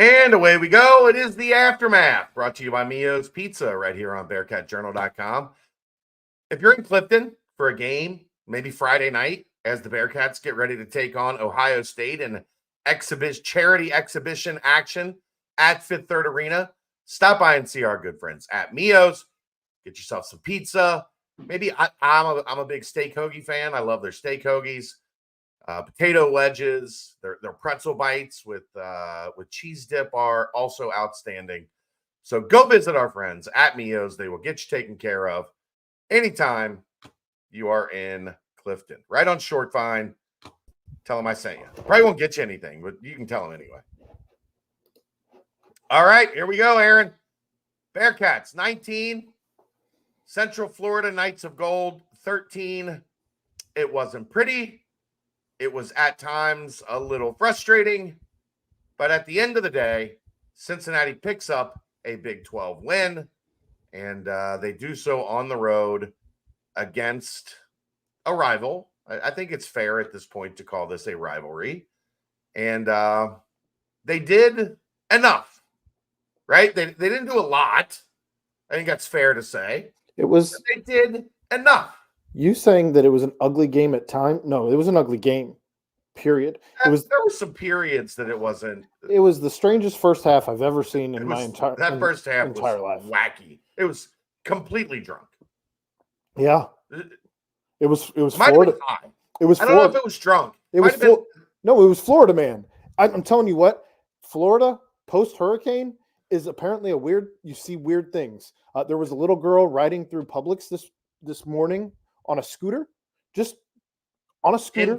And away we go. It is the Aftermath, brought to you by Mio's Pizza right here on BearcatJournal.com. If you're in Clifton for a game, maybe Friday night, as the Bearcats get ready to take on Ohio State in charity exhibition action at Fifth Third Arena, stop by and see our good friends at Mio's. Get yourself some pizza. Maybe I'm a big steak hoagie fan. I love their steak hoagies. Potato wedges, their pretzel bites with cheese dip are also outstanding. So go visit our friends at Mio's. They will get you taken care of anytime you are in Clifton. Right on Short Vine. Tell them I sent you. Probably won't get you anything, but you can tell them anyway. All right, here we go, Aaron. Bearcats 19, Central Florida Knights of Gold 13. It wasn't pretty. It was at times a little frustrating, but at the end of the day, Cincinnati picks up a Big 12 win, and they do so on the road against a rival. I think it's fair at this point to call this a rivalry, and they did enough, right? They didn't do a lot. I think that's fair to say. It was. They did enough. You saying that it was an ugly game at time? No, it was an ugly game. Period. There were some periods that it wasn't. It was the strangest first half I've ever seen in my entire first half entire was life. Wacky. It was completely drunk. Yeah, it was Might Florida. have been high. It was. I don't know if it was drunk. It was no, it was Florida, man. I'm telling you what, Florida post hurricane is apparently a weird. You see weird things. There was a little girl riding through Publix this morning on a scooter, just on a scooter. In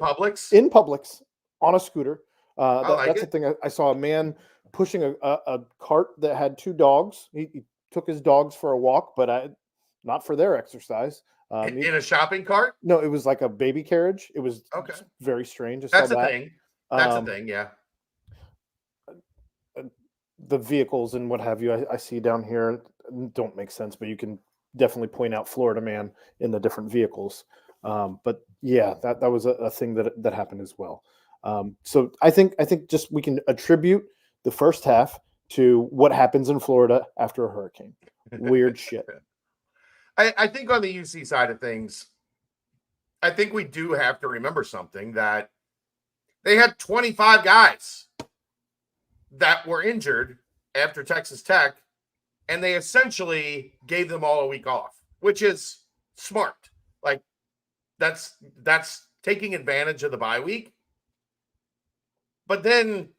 Publix on a scooter. That's the thing. I saw a man pushing a cart that had two dogs. He took his dogs for a walk, but not for their exercise. In a shopping cart? No, it was like a baby carriage. It was very strange. That's a thing. That's a thing, yeah. The vehicles and what have you I see down here don't make sense, but you can definitely point out Florida man in the different vehicles. But yeah, that was a thing that happened as well. So I think just we can attribute the first half to what happens in Florida after a hurricane. Weird shit. I think on the UC side of things, I think we do have to remember something, that they had 25 guys that were injured after Texas Tech, and they essentially gave them all a week off, which is smart. Like that's taking advantage of the bye week. But then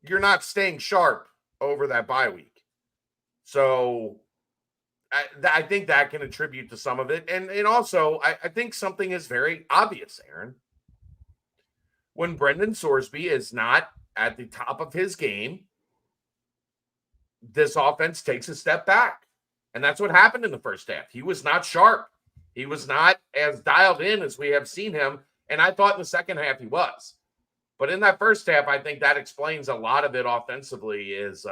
you're not staying sharp over that bye week. So I think that can attribute to some of it. And also, I think something is very obvious, Aaron. When Brendan Sorsby is not at the top of his game, this offense takes a step back. And that's what happened in the first half. He was not sharp. He was not as dialed in as we have seen him. And I thought in the second half he was. But in that first half, I think that explains a lot of it offensively, is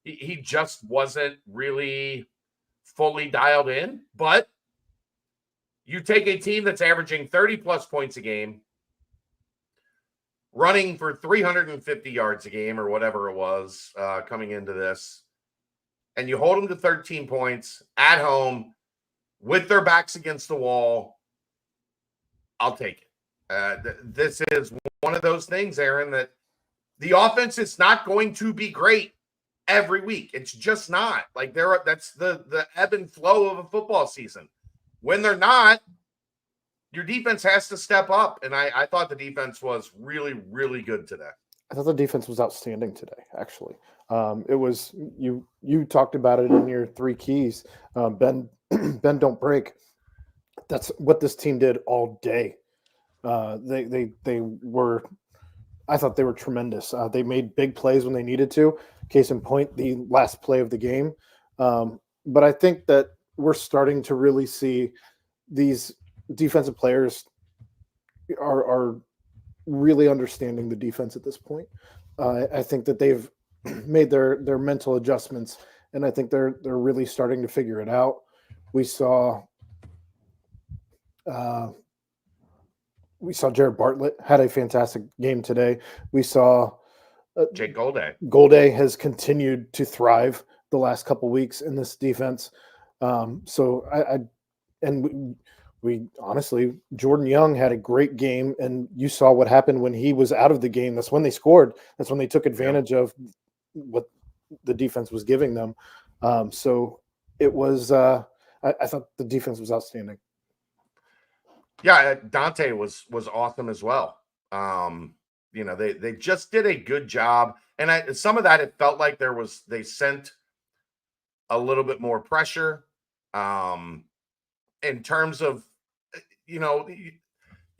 he just wasn't really fully dialed in. But you take a team that's averaging 30-plus points a game, running for 350 yards a game or whatever it was coming into this, and you hold them to 13 points at home with their backs against the wall, I'll take it. This is one of those things, Aaron, that the offense is not going to be great every week. It's just not. Like that's the ebb and flow of a football season. When they're not, your defense has to step up. And I thought the defense was really, really good today. I thought the defense was outstanding today, actually. It was you talked about it in your three keys. Ben don't break. That's what this team did all day. They were, I thought they were tremendous. They made big plays when they needed to. Case in point, the last play of the game. But I think that we're starting to really see these defensive players are really understanding the defense at this point. I think that they've made their mental adjustments, and I think they're really starting to figure it out. We saw Jared Bartlett had a fantastic game today. We saw Jake Golday. Golday has continued to thrive the last couple weeks in this defense. So we honestly, Jordan Young had a great game, and you saw what happened when he was out of the game. That's when they scored. That's when they took advantage of what the defense was giving them. So it was. I thought the defense was outstanding. Yeah, Dante was awesome as well. They just did a good job, and some of that it felt like they sent a little bit more pressure in terms of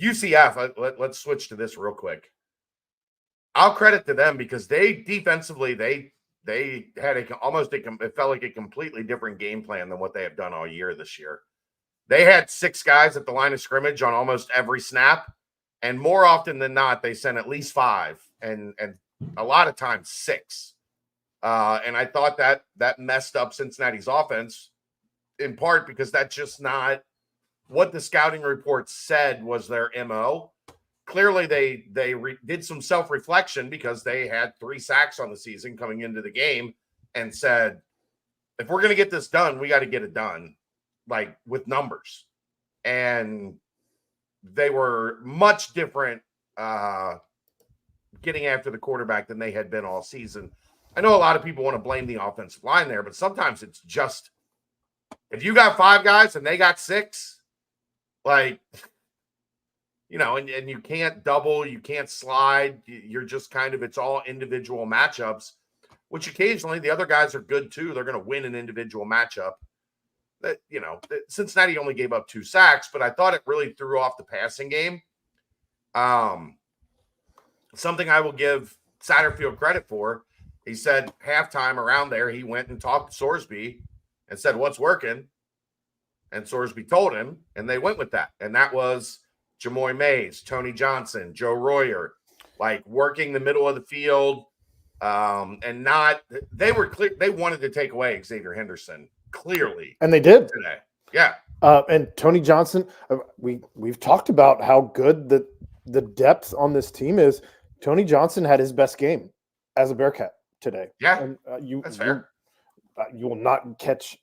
UCF. Let's switch to this real quick. I'll credit to them because they defensively they had it felt like a completely different game plan than what they have done all year this year. They had 6 guys at the line of scrimmage on almost every snap, and more often than not, they sent at least 5 and a lot of times 6. And I thought that messed up Cincinnati's offense in part because that's just not what the scouting report said was their MO. Clearly, they did some self-reflection because they had 3 sacks on the season coming into the game and said, if we're going to get this done, we got to get it done, like with numbers. And they were much different getting after the quarterback than they had been all season. I know a lot of people want to blame the offensive line there, but sometimes it's just if you got 5 guys and they got 6, like, and you can't double, you can't slide. You're just kind of, it's all individual matchups, which occasionally the other guys are good too. They're going to win an individual matchup. Cincinnati only gave up 2 sacks, but I thought it really threw off the passing game. Something I will give Satterfield credit for. He said halftime around there, he went and talked to Sorsby and said, what's working? And Sorsby told him, and they went with that. And that was Jamoy Mays, Tony Johnson, Joe Royer, like working the middle of the field. And they were clear. They wanted to take away Xavier Henderson clearly. And they did today. Yeah. And Tony Johnson, we've talked about how good the depth on this team is. Tony Johnson had his best game as a Bearcat today. Yeah. And that's fair. You will not catch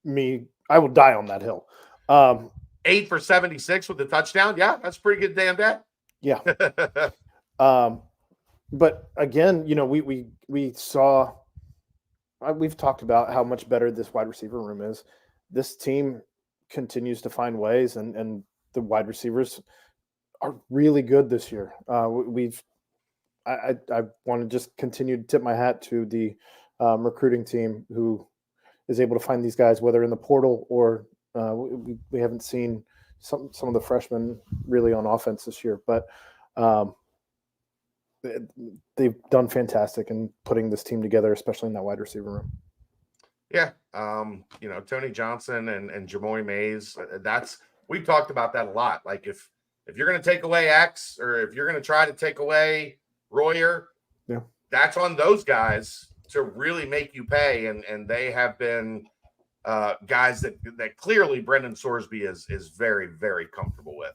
me. I will die on that hill. 8 for 76 with the touchdown. Yeah, that's pretty good damn day. Yeah. But again, we saw. We've talked about how much better this wide receiver room is. This team continues to find ways, and the wide receivers are really good this year. I want to just continue to tip my hat to the recruiting team who is able to find these guys, whether in the portal or we haven't seen some of the freshmen really on offense this year, but they've done fantastic in putting this team together, especially in that wide receiver room. Yeah. Tony Johnson and Jamoy Mays, we've talked about that a lot. Like if you're going to take away X, or if you're going to try to take away Royer, yeah, that's on those guys to really make you pay. And they have been guys that clearly Brendan Sorsby is very, very comfortable with.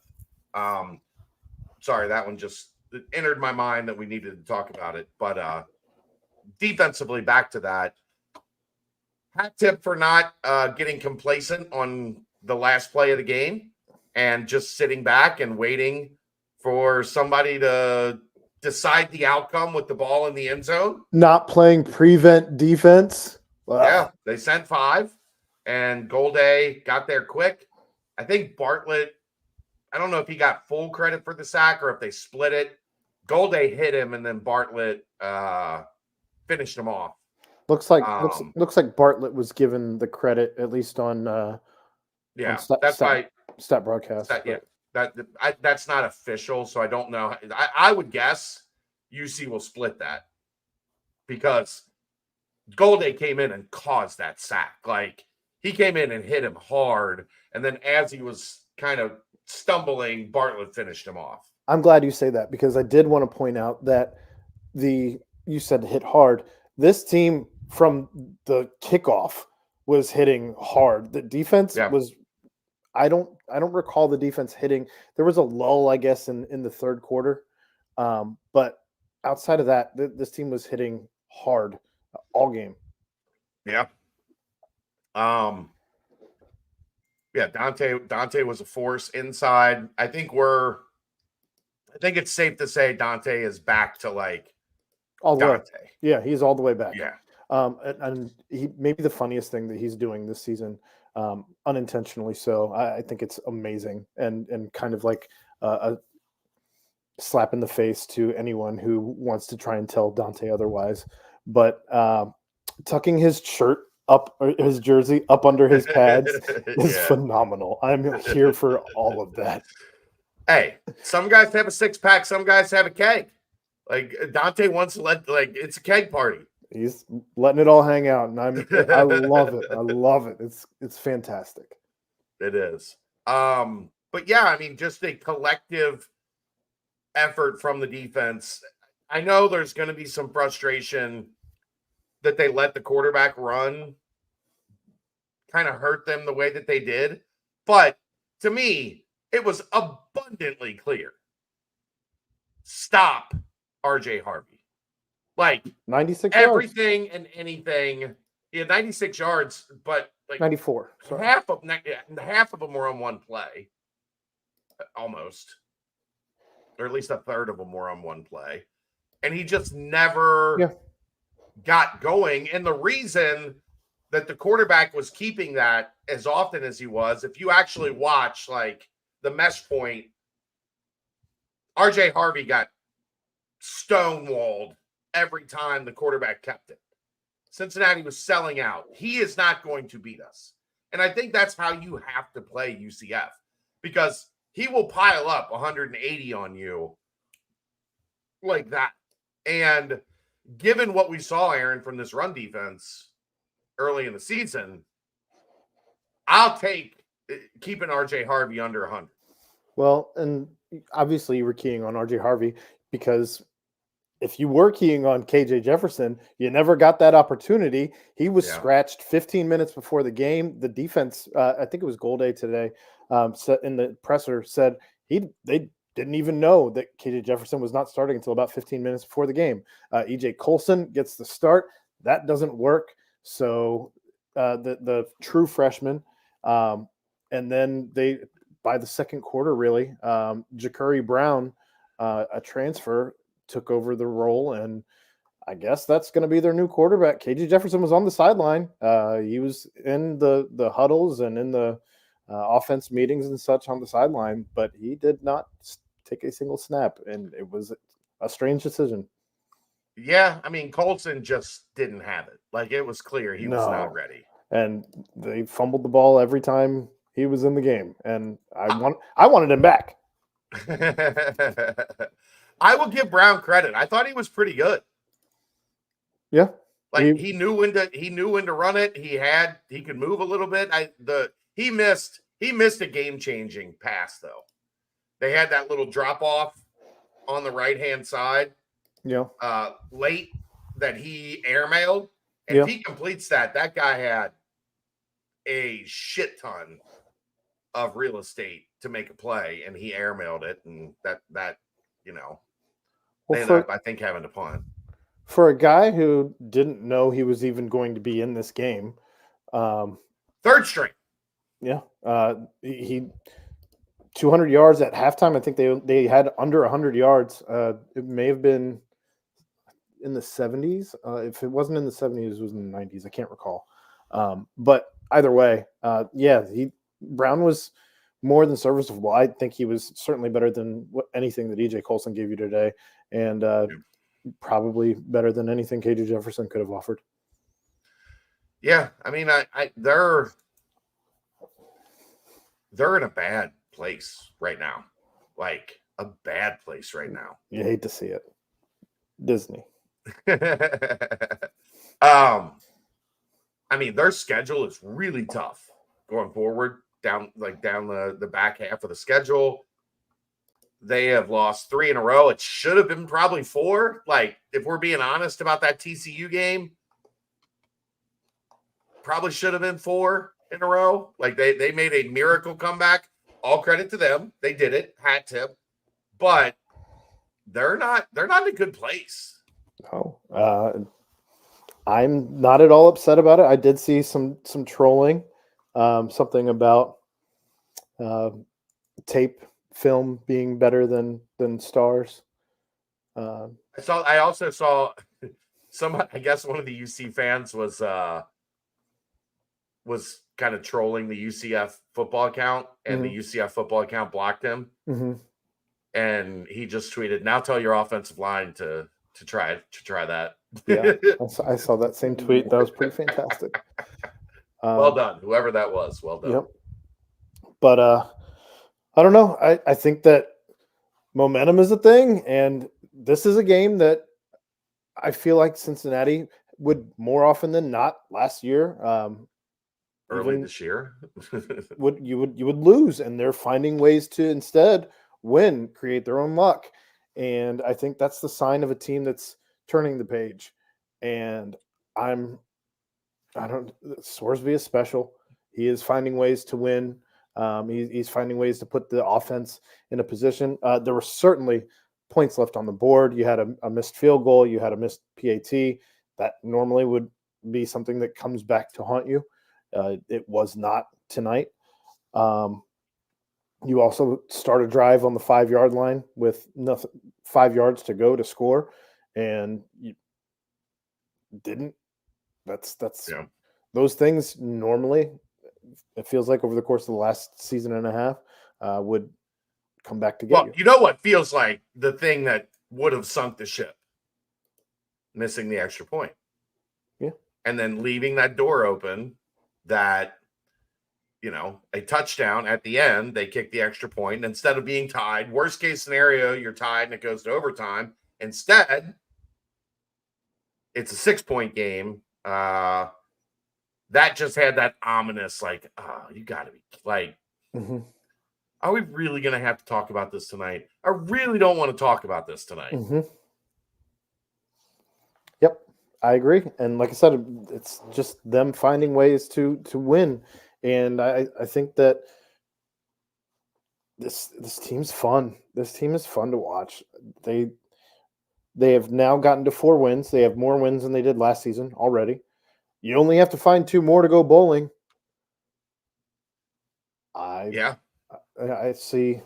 Sorry, that one just entered my mind that we needed to talk about it. But defensively, back to that. Hat tip for not getting complacent on the last play of the game and just sitting back and waiting for somebody to decide the outcome with the ball in the end zone. Not playing prevent defense. Wow. Yeah, they sent 5, and Golday got there quick. I think Bartlett, I don't know if he got full credit for the sack or if they split it. Golday hit him, and then Bartlett finished him off. Looks like Bartlett was given the credit, at least on stat broadcast. That's not official, so I don't know. I would guess UC will split that because Golday came in and caused that sack. Like, he came in and hit him hard, and then as he was kind of stumbling, Bartlett finished him off. I'm glad you say that because I did want to point out that you said hit hard. This team from the kickoff was hitting hard. The defense was. I don't recall the defense hitting. There was a lull, I guess, in the third quarter, but outside of that, this team was hitting hard all game. Yeah. Yeah, Dante was a force inside. I think it's safe to say Dante is back to like All the way. Dante. Yeah, he's all the way back. Yeah. And he maybe the funniest thing that he's doing this season, unintentionally so. I think it's amazing and kind of like a slap in the face to anyone who wants to try and tell Dante otherwise. But tucking his shirt up, or his jersey up under his pads is phenomenal. I'm here for all of that. Hey, some guys have a 6-pack, some guys have a keg. Like Dante wants to it's a keg party. He's letting it all hang out, and I love it. I love it. It's fantastic. It is. But yeah, I mean, just a collective effort from the defense. I know there's going to be some frustration that they let the quarterback run, kind of hurt them the way that they did. But to me, it was abundantly clear. Stop RJ Harvey. Like 96 everything yards. And anything. Yeah, 96 yards, but like 94. Sorry. Half of them were on one play. Almost. Or at least a third of them were on one play. And he just never got going. And the reason that the quarterback was keeping that as often as he was, if you actually watch like the mesh point, RJ Harvey got stonewalled every time the quarterback kept it. Cincinnati was selling out. He is not going to beat us. And I think that's how you have to play UCF, because he will pile up 180 on you like that. And given what we saw, Aaron, from this run defense early in the season, I'll take keeping RJ Harvey under 100. Well, and obviously you were keying on RJ Harvey because if you were keying on KJ Jefferson, you never got that opportunity. He was scratched 15 minutes before the game. The defense, I think it was Gold Day today, in the presser said they didn't even know that KJ Jefferson was not starting until about 15 minutes before the game. EJ Colson gets the start. That doesn't work. So the true freshman, and then by the second quarter, really, Ja'Curry Brown, a transfer, took over the role, and I guess that's going to be their new quarterback. KJ Jefferson was on the sideline. He was in the huddles and in the offense meetings and such on the sideline, but he did not take a single snap, and it was a strange decision. Yeah, I mean, Colson just didn't have it. Like, it was clear he was not ready. And they fumbled the ball every time he was in the game, and I wanted him back. I will give Brown credit. I thought he was pretty good. Yeah. Like he knew when to run it. He could move a little bit. He missed a game-changing pass though. They had that little drop off on the right-hand side. Yeah. Late that he airmailed. And if he completes that guy had a shit ton of real estate to make a play, and he airmailed it, and that they ended up, I think, having to punt. For a guy who didn't know he was even going to be in this game, third string. Yeah, he 200 yards at halftime. I think they had under 100 yards. It may have been in the 70s. If it wasn't in the 70s, it was in the 90s. I can't recall. But either way, Brown was more than serviceable. I think he was certainly better than anything that EJ Colson gave you today, and probably better than anything KJ Jefferson could have offered. Yeah, I mean, they're in a bad place right now, like a bad place right now. You hate to see it, Disney. I mean, their schedule is really tough going forward. Down the back half of the schedule. They have lost 3 in a row. It should have been probably 4. Like, if we're being honest about that TCU game, probably should have been 4 in a row. Like, they made a miracle comeback. All credit to them. They did it. Hat tip. But they're not in a good place. No, I'm not at all upset about it. I did see some trolling, something about tape film being better than stars. I also saw I guess one of the UC fans was kind of trolling the UCF football account, and the UCF football account blocked him. And he just tweeted, "Now tell your offensive line to try that." Yeah, I saw that same tweet. That was pretty fantastic. Well done, whoever that was. Well done. Yep. But I don't know. I think that momentum is a thing, and this is a game that I feel like Cincinnati would more often than not last year. Early this year, you would lose, and they're finding ways to instead win, create their own luck, and I think that's the sign of a team that's turning the page. And Sorsby is special. He is finding ways to win. He's finding ways to put the offense in a position. There were certainly points left on the board. You had a missed field goal. You had a missed PAT. That normally would be something that comes back to haunt you. It was not tonight. You also start a drive on the 5-yard line with 5 yards to go to score, and you didn't. That's those things normally, it feels like over the course of the last season and a half, would come back to get you. You know what feels like the thing that would have sunk the ship? Missing the extra point. Yeah. And then leaving that door open that, a touchdown at the end, they kick the extra point. And instead of being tied, worst case scenario, you're tied and it goes to overtime. Instead, it's a 6-point game. That just had that ominous, you got to be like, are we really going to have to talk about this tonight? I really don't want to talk about this tonight. Yep, I agree. And like I said, it's just them finding ways to win. And I think that this team's fun. This team is fun to watch. They have now gotten to 4 wins. They have more wins than they did last season already. You only have to find 2 more to go bowling. I see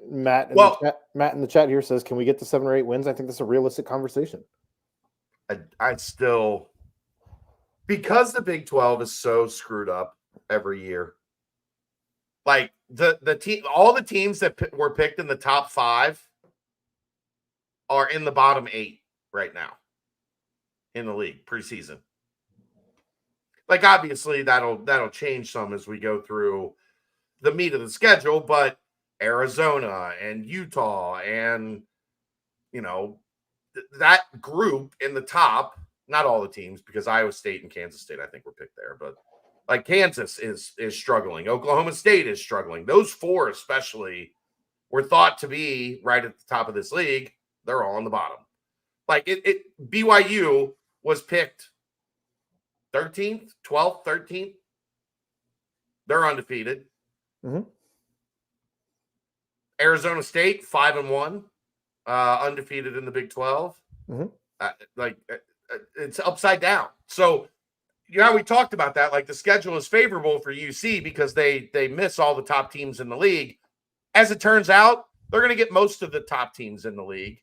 Matt in the chat here says, can we get to 7 or 8 wins? I think that's a realistic conversation. I'd still, because the Big 12 is so screwed up every year. Like the team, all the teams that were picked in the top 5 are in the bottom 8 right now in the league preseason. Like, obviously that'll change some as we go through the meat of the schedule, but Arizona and Utah and that group in the top, not all the teams, because Iowa State and Kansas State I think were picked there, but like Kansas is struggling, Oklahoma State is struggling. Those 4 especially were thought to be right at the top of this league. They're all on the bottom. Like BYU was picked 13th, 12th, 13th. They're undefeated. Arizona State 5-1, undefeated in the Big 12. It's upside down. So we talked about that. Like, the schedule is favorable for UC because they miss all the top teams in the league. As it turns out, they're going to get most of the top teams in the league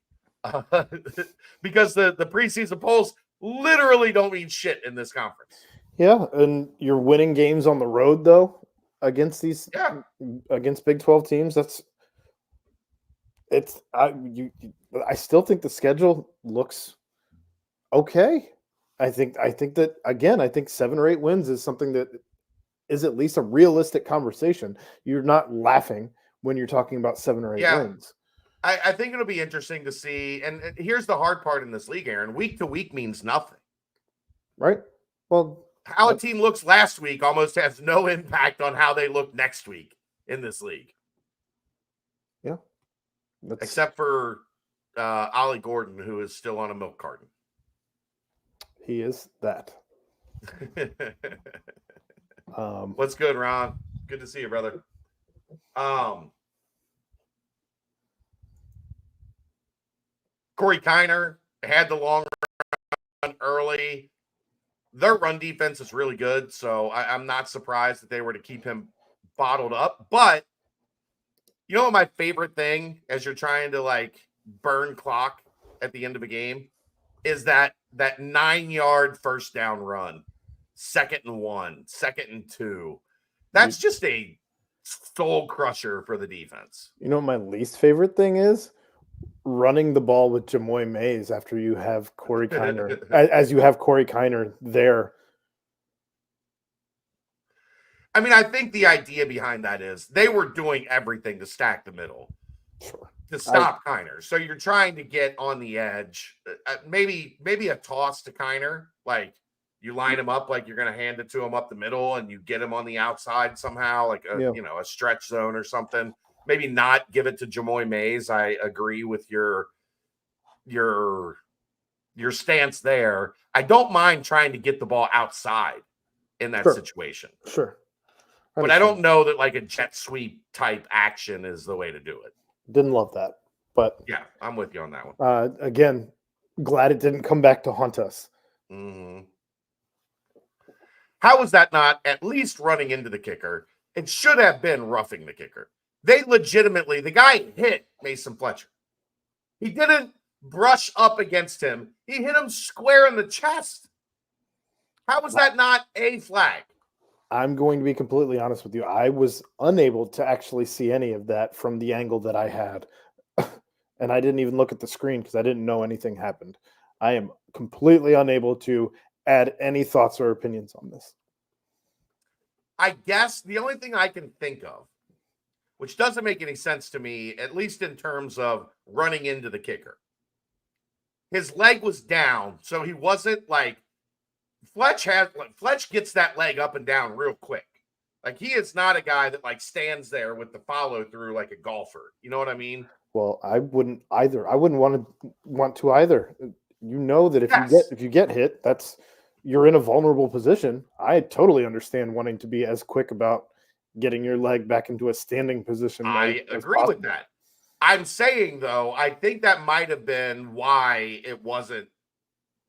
because the preseason polls literally don't mean shit in this conference. Yeah, and you're winning games on the road though against against Big 12 teams. I still think the schedule looks okay. I think that, again, I think 7 or 8 wins is something that is at least a realistic conversation. You're not laughing when you're talking about 7 or 8 wins. I think it'll be interesting to see. And here's the hard part in this league, Aaron. Week to week means nothing. Right? Well, how a team looks last week almost has no impact on how they look next week in this league. Yeah. Except for Ollie Gordon, who is still on a milk carton. He is that. What's good, Ron? Good to see you, brother. Corey Kiner had the long run early. Their run defense is really good, so I'm not surprised that they were to keep him bottled up. But you know what my favorite thing as you're trying to like burn clock at the end of a game is that 9-yard first down run, 2nd and 1, 2nd and 2. That's just a soul crusher for the defense. You know what my least favorite thing is? Running the ball with Jamoy Mays after you have Corey Kiner, as you have Corey Kiner there. I mean, I think the idea behind that is they were doing everything to stack the middle. Sure. To stop Kiner. So you're trying to get on the edge. Maybe a toss to Kiner. Like you line him up like you're going to hand it to him up the middle and you get him on the outside somehow, like a stretch zone or something. Maybe not give it to Jamoy Mays. I agree with your stance there. I don't mind trying to get the ball outside in that situation. Sure. But I don't know that like a jet sweep type action is the way to do it. Didn't love that, but yeah, I'm with you on that one. Again, glad it didn't come back to haunt us. Mm-hmm. How was that not at least running into the kicker? It should have been roughing the kicker. They legitimately, the guy hit Mason Fletcher. He didn't brush up against him. He hit him square in the chest. How was that not a flag? I'm going to be completely honest with you. I was unable to actually see any of that from the angle that I had. And I didn't even look at the screen because I didn't know anything happened. I am completely unable to add any thoughts or opinions on this. I guess the only thing I can think of, which doesn't make any sense to me, at least in terms of running into the kicker, his leg was down, so he wasn't like, Fletch gets that leg up and down real quick. Like he is not a guy that like stands there with the follow through like a golfer. You know what I mean? Well, I wouldn't either. I wouldn't want to either. You know that if you get hit, you're in a vulnerable position. I totally understand wanting to be as quick about getting your leg back into a standing position. I agree with that. I'm saying though, I think that might have been why it wasn't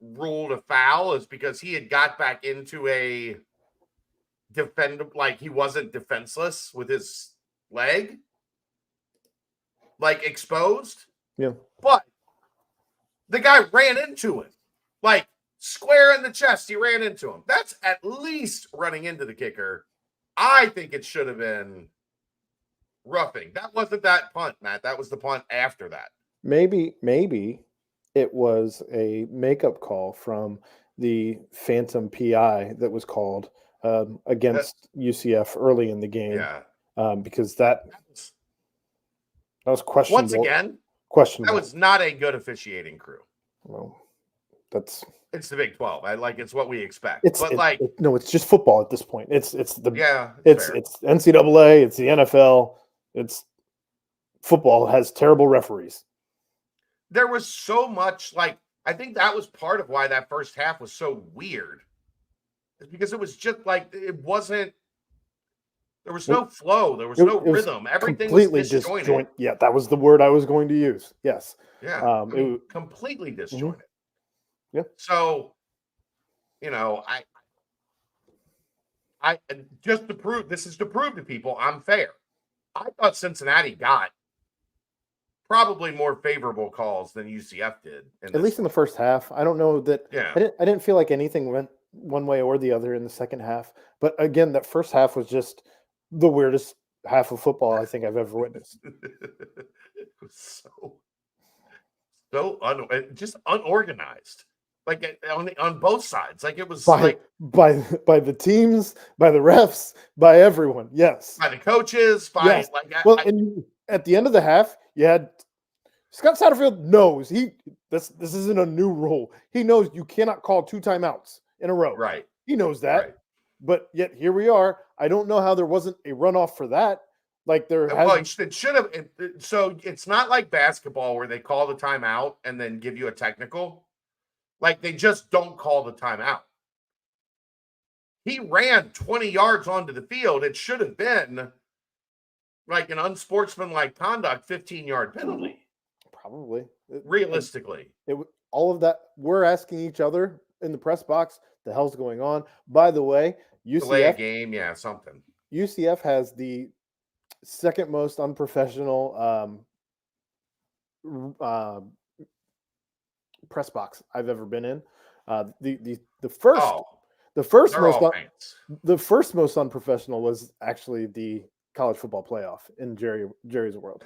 ruled a foul, is because he had got back into a like he wasn't defenseless with his leg like exposed. Yeah. But the guy ran into him like square in the chest. He ran into him. That's at least running into the kicker. I think it should have been roughing. That wasn't that punt, Matt. That was the punt after that. Maybe it was a makeup call from the phantom PI that was called against UCF early in the game. Yeah. Because that was questionable. Once again, questionable. That was not a good officiating crew. Well, it's the Big 12. It's what we expect. It's just football at this point. It's NCAA, it's the NFL. It's football has terrible referees. There was so much, like, I think that was part of why that first half was so weird. It's because it was just like, it wasn't, there was no flow. There was no rhythm. Everything was disjointed. Yeah, that was the word I was going to use. Yes. Yeah. It was completely disjointed. Mm-hmm. Yeah. So, I just to prove to people I'm fair. I thought Cincinnati got probably more favorable calls than UCF did. At least in the first half. I don't know that. Yeah. I didn't feel like anything went one way or the other in the second half. But again, that first half was just the weirdest half of football I think I've ever witnessed. It was just unorganized. Like on both sides. Like it was by the teams, by the refs, by everyone. Yes. By the coaches, yes. And at the end of the half, you had Scott Satterfield knows this isn't a new rule. He knows you cannot call 2 timeouts in a row. Right. He knows that. Right. But yet here we are. I don't know how there wasn't a runoff for that. Like it should have. So it's not like basketball where they call the timeout and then give you a technical. Like they just don't call the timeout. He ran 20 yards onto the field. It should have been like an unsportsmanlike conduct 15-yard penalty. Probably. Realistically. All of that, we're asking each other in the press box, the hell's going on? By the way, Delay a UCF game, yeah, something. UCF has the second most unprofessional press box I've ever been in. The first Oh, the first they're most all fans. the first most unprofessional was actually the college football playoff in Jerry's world.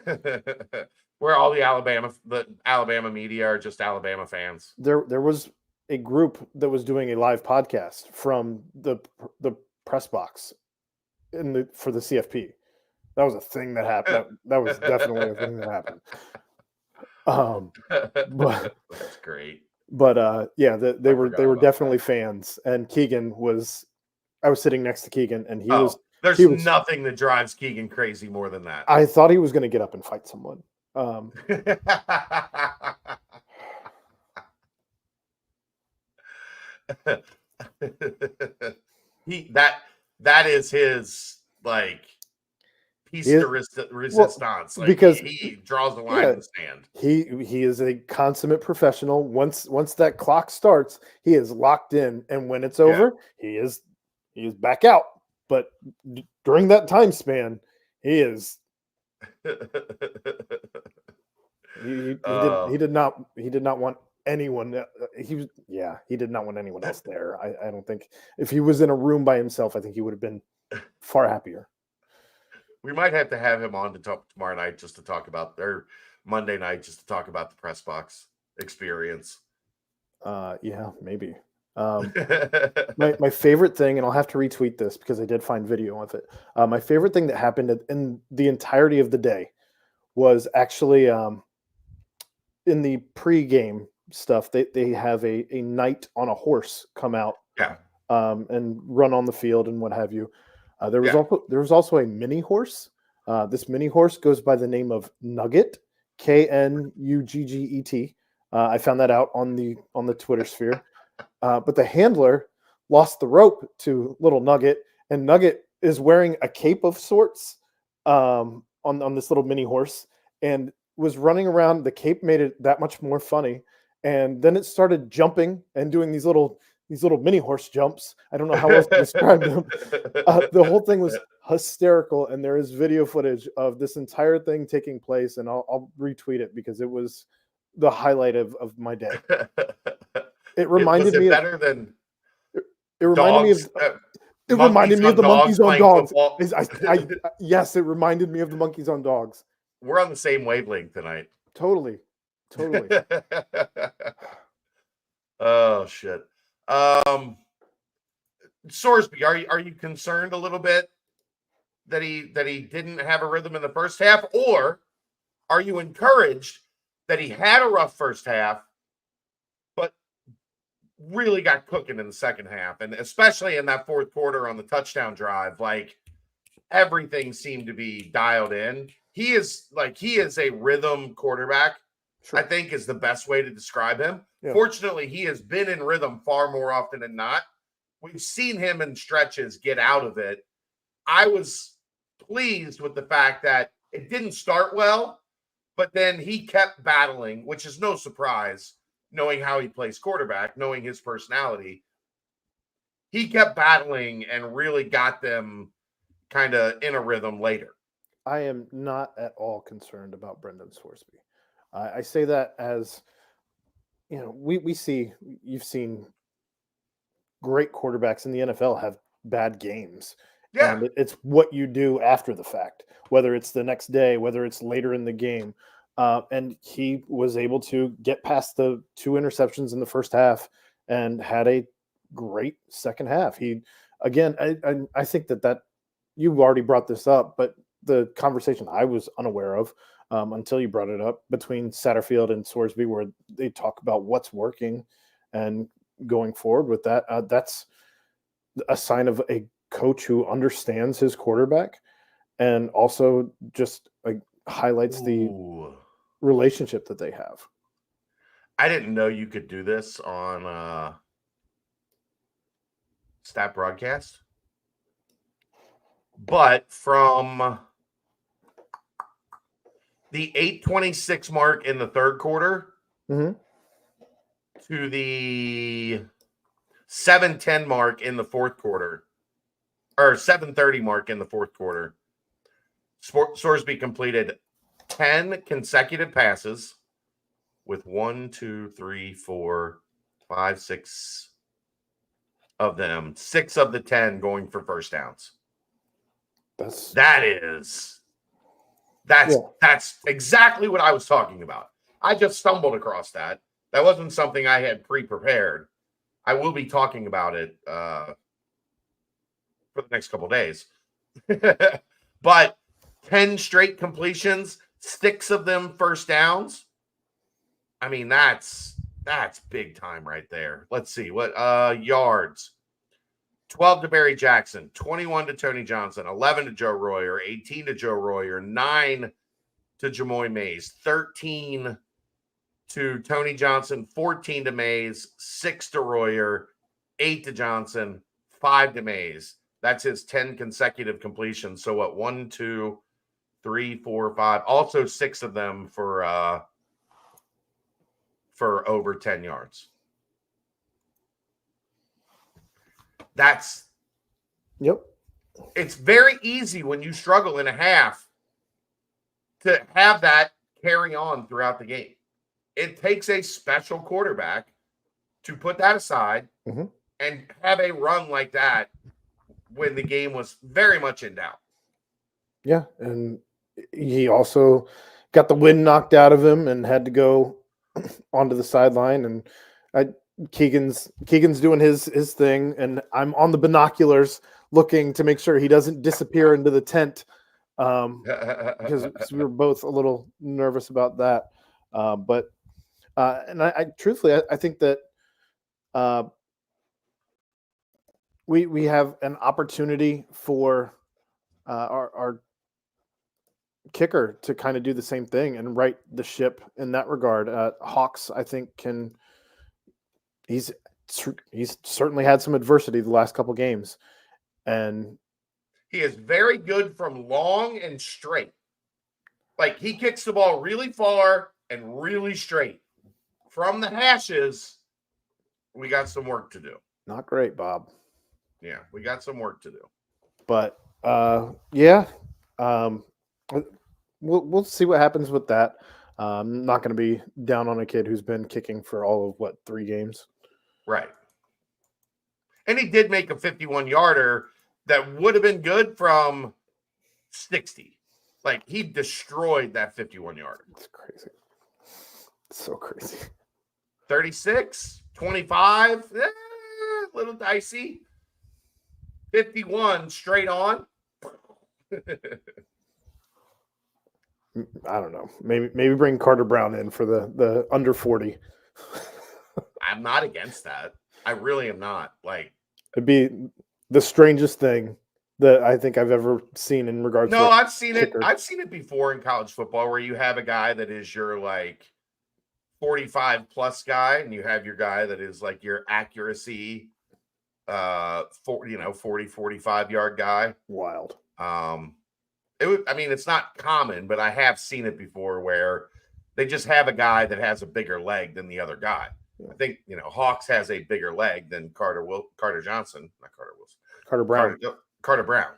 Where all the Alabama media are just Alabama fans. There was a group that was doing a live podcast from the press box for the CFP. That was a thing that happened. That was definitely a thing that happened. But that's great. But yeah, they were definitely that. fans. And I was sitting next to Keegan, and there's nothing that drives Keegan crazy more than that. I thought he was going to get up and fight someone. That is his like piece de resistance. Well, like because he draws the line in the sand. He is a consummate professional. Once that clock starts, he is locked in, and when it's over, he is back out. But during that time span, he is. He did not want anyone. He did not want anyone else there. I don't think if he was in a room by himself, I think he would have been far happier. We might have to have him on to talk tomorrow night just to talk about, or Monday night just to talk about the press box experience. Yeah, maybe. My favorite thing, and I'll have to retweet this because I did find video of it. My favorite thing that happened in the entirety of the day was actually in the pregame stuff. They have a knight on a horse come out, and run on the field and what have you. There was also a mini horse. This mini horse goes by the name of Nugget, Knugget. I found that out on the Twitter sphere. But the handler lost the rope to little Nugget, and Nugget is wearing a cape of sorts on this little mini horse, and was running around. The cape made it that much more funny, and then it started jumping and doing these little mini horse jumps. I don't know how else to describe them. The whole thing was hysterical, and there is video footage of this entire thing taking place, and I'll retweet it because it was the highlight of my day. It reminded me of the monkeys on dogs. Yes, it reminded me of the monkeys on dogs. We're on the same wavelength tonight. Totally. Oh shit. Sorsby, are you concerned a little bit that he didn't have a rhythm in the first half, or are you encouraged that he had a rough first half, but really got cooking in the second half, and especially in that fourth quarter on the touchdown drive, like everything seemed to be dialed in. He is a rhythm quarterback. Sure. I think is the best way to describe him. Yeah. Fortunately, he has been in rhythm far more often than not. We've seen him in stretches get out of it. I was pleased with the fact that it didn't start well, but then he kept battling, which is no surprise, knowing how he plays quarterback, knowing his personality. He kept battling and really got them kind of in a rhythm later. I am not at all concerned about Brendan Sorsby. I say that as, you've seen great quarterbacks in the NFL have bad games. Yeah. And it's what you do after the fact, whether it's the next day, whether it's later in the game. And he was able to get past the 2 interceptions in the first half and had a great second half. I think that you've already brought this up, but the conversation I was unaware of until you brought it up between Satterfield and Sorsby, where they talk about what's working and going forward with that. That's a sign of a coach who understands his quarterback and also just highlights the relationship that they have. I didn't know you could do this on stat broadcast, but from the 8:26 mark in the third quarter Mm-hmm. to the 7:10 mark in the fourth quarter, or 7:30 mark in the fourth quarter, Sorsby completed 10 consecutive passes with 1, 2, 3, 4, 5, 6 of them, 6 of the 10 going for first downs. That's exactly what I was talking about. I just stumbled across that. That wasn't something I had pre-prepared. I will be talking about it for the next couple of days. But 10 straight completions, 6 of them first downs. I mean, that's big time right there. Let's see what yards. 12 to Barry Jackson, 21 to Tony Johnson, 11 to Joe Royer, 18 to Joe Royer, 9 to Jamoy Mays, 13 to Tony Johnson, 14 to Mays, 6 to Royer, 8 to Johnson, 5 to Mays. That's his 10 consecutive completions. So what? 1, 2, 3, 4, 5. Also 6 of them for over 10 yards. It's very easy when you struggle in a half to have that carry on throughout the game. It takes a special quarterback to put that aside and have a run like that when the game was very much in doubt. Yeah, and he also got the wind knocked out of him and had to go onto the sideline. And Keegan's doing his thing, and I'm on the binoculars looking to make sure he doesn't disappear into the tent, because we were both a little nervous about that. But I truthfully, I think that we have an opportunity for our kicker to kind of do the same thing and right the ship in that regard. Hawks, I think, he's certainly had some adversity the last couple games, and he is very good from long and straight. Like, he kicks the ball really far and really straight. From the hashes, we got some work to do. Not great, Bob. Yeah, we got some work to do. But we'll see what happens with that. I'm not going to be down on a kid who's been kicking for all of 3 games. Right. And he did make a 51-yarder that would have been good from 60. Like, he destroyed that 51-yarder. It's crazy. It's so crazy. 36, 25, a little dicey. 51 straight on. I don't know. Maybe bring Carter Brown in for the under 40. I'm not against that. I really am not. Like, it'd be the strangest thing that I think I've ever seen in regards to I've seen kicker. I've seen it before in college football where you have a guy that is your like 45 plus guy, and you have your guy that is like your accuracy 40, 45 yard guy. Wild. It's not common, but I have seen it before where they just have a guy that has a bigger leg than the other guy. Yeah. I think, Hawks has a bigger leg than Carter Johnson, not Carter Wilson. Carter Brown. Carter Brown.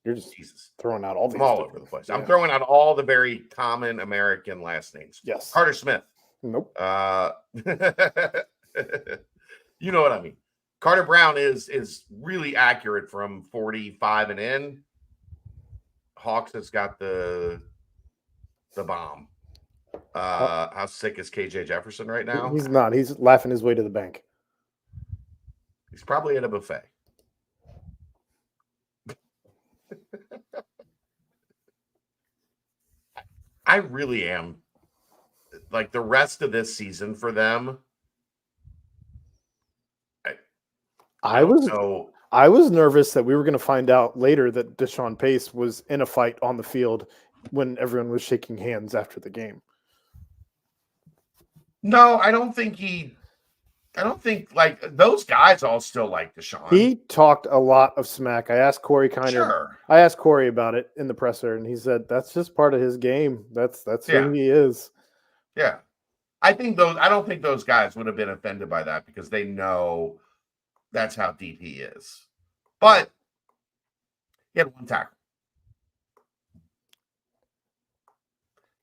You're just throwing out all these. I'm all over the place. Yeah. I'm throwing out all the very common American last names. Yes. Carter Smith. Nope. You know what I mean. Carter Brown is really accurate from 45 and in. Hawks has got the bomb. How sick is KJ Jefferson right now? He's not. He's laughing his way to the bank. He's probably at a buffet. I really am. Like, the rest of this season for them, I was nervous that we were going to find out later that Deshaun Pace was in a fight on the field when everyone was shaking hands after the game. No, I don't think he I don't think like those guys all still like Deshaun. He talked a lot of smack. I asked Corey Kiner. Sure. I asked Corey about it in the presser, and he said that's just part of his game. That's Yeah. who he is. Yeah. I don't think those guys would have been offended by that because they know that's how deep he is. But he had one tackle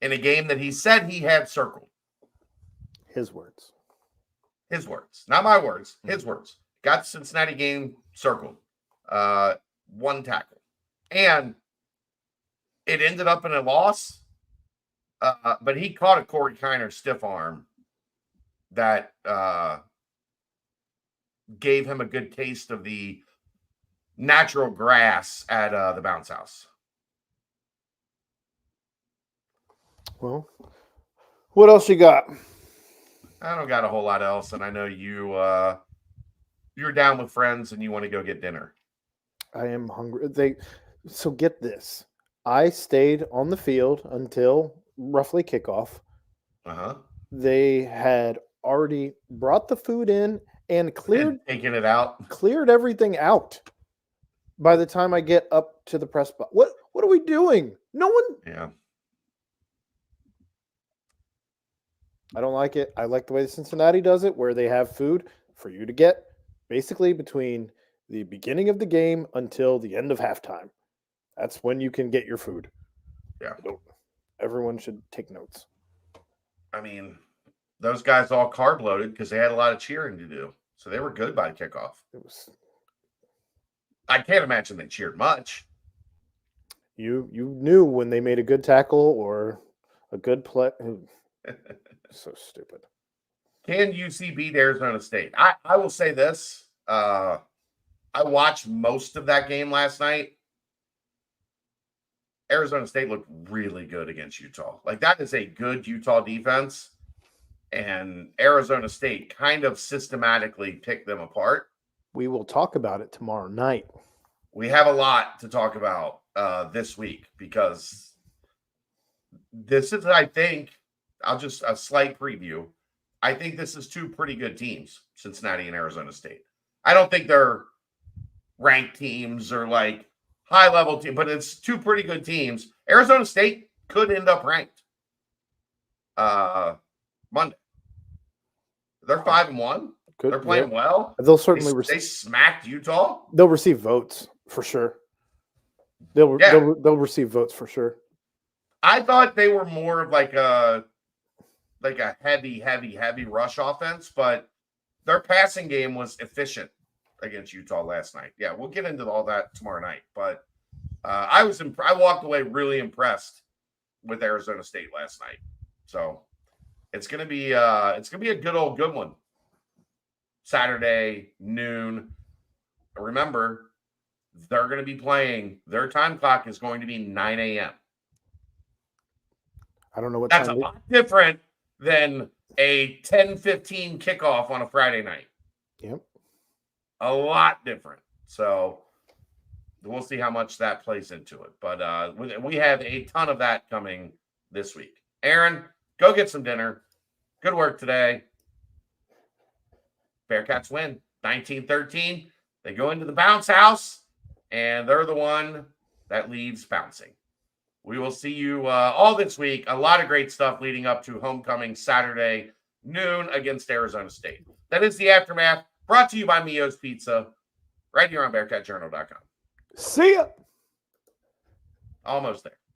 in a game that he said he had circled. His words. His words, not my words. His words. Got the Cincinnati game circled. One tackle, and it ended up in a loss. But he caught a Corey Kiner stiff arm that gave him a good taste of the natural grass at the bounce house. Well, what else you got? I don't got a whole lot else, and I know you're down with friends and you want to go get dinner. I am hungry. So get this. I stayed on the field until roughly kickoff. They had already brought the food in and taking it out. Cleared everything out. By the time I get up to the press box. What are we doing? No one. Yeah. I don't like it. I like the way Cincinnati does it, where they have food for you to get basically between the beginning of the game until the end of halftime. That's when you can get your food. Yeah. Everyone should take notes. I mean, those guys all carb loaded because they had a lot of cheering to do. So they were good by kickoff. I can't imagine they cheered much. You knew when they made a good tackle or a good play. So stupid. Can UC beat Arizona State? I will say this. I watched most of that game last night. Arizona State looked really good against Utah. Like, that is a good Utah defense. And Arizona State kind of systematically picked them apart. We will talk about it tomorrow night. We have a lot to talk about this week because this is, I think, a slight preview. I think this is two pretty good teams, Cincinnati and Arizona State. I don't think they're ranked teams or like high-level team, but it's two pretty good teams. Arizona State could end up ranked Monday. They're 5-1. They're playing well. They'll certainly they smacked Utah. They'll receive votes for sure. They'll receive votes for sure. I thought they were more of like a heavy rush offense, but their passing game was efficient against Utah last night. Yeah, we'll get into all that tomorrow night. But I walked away really impressed with Arizona State last night. So it's gonna be a good one. Saturday noon. Remember, they're going to be playing. Their time clock is going to be 9 a.m. I don't know what that's a lot different than a 10:15 kickoff on a Friday night. Yep. A lot different. So we'll see how much that plays into it. But we have a ton of that coming this week. Aaron, go get some dinner. Good work today. Bearcats win 19-13. They go into the bounce house, and they're the one that leaves bouncing. We will see you all this week. A lot of great stuff leading up to homecoming Saturday noon against Arizona State. That is the Aftermath, brought to you by Mio's Pizza, right here on BearcatJournal.com. See ya. Almost there.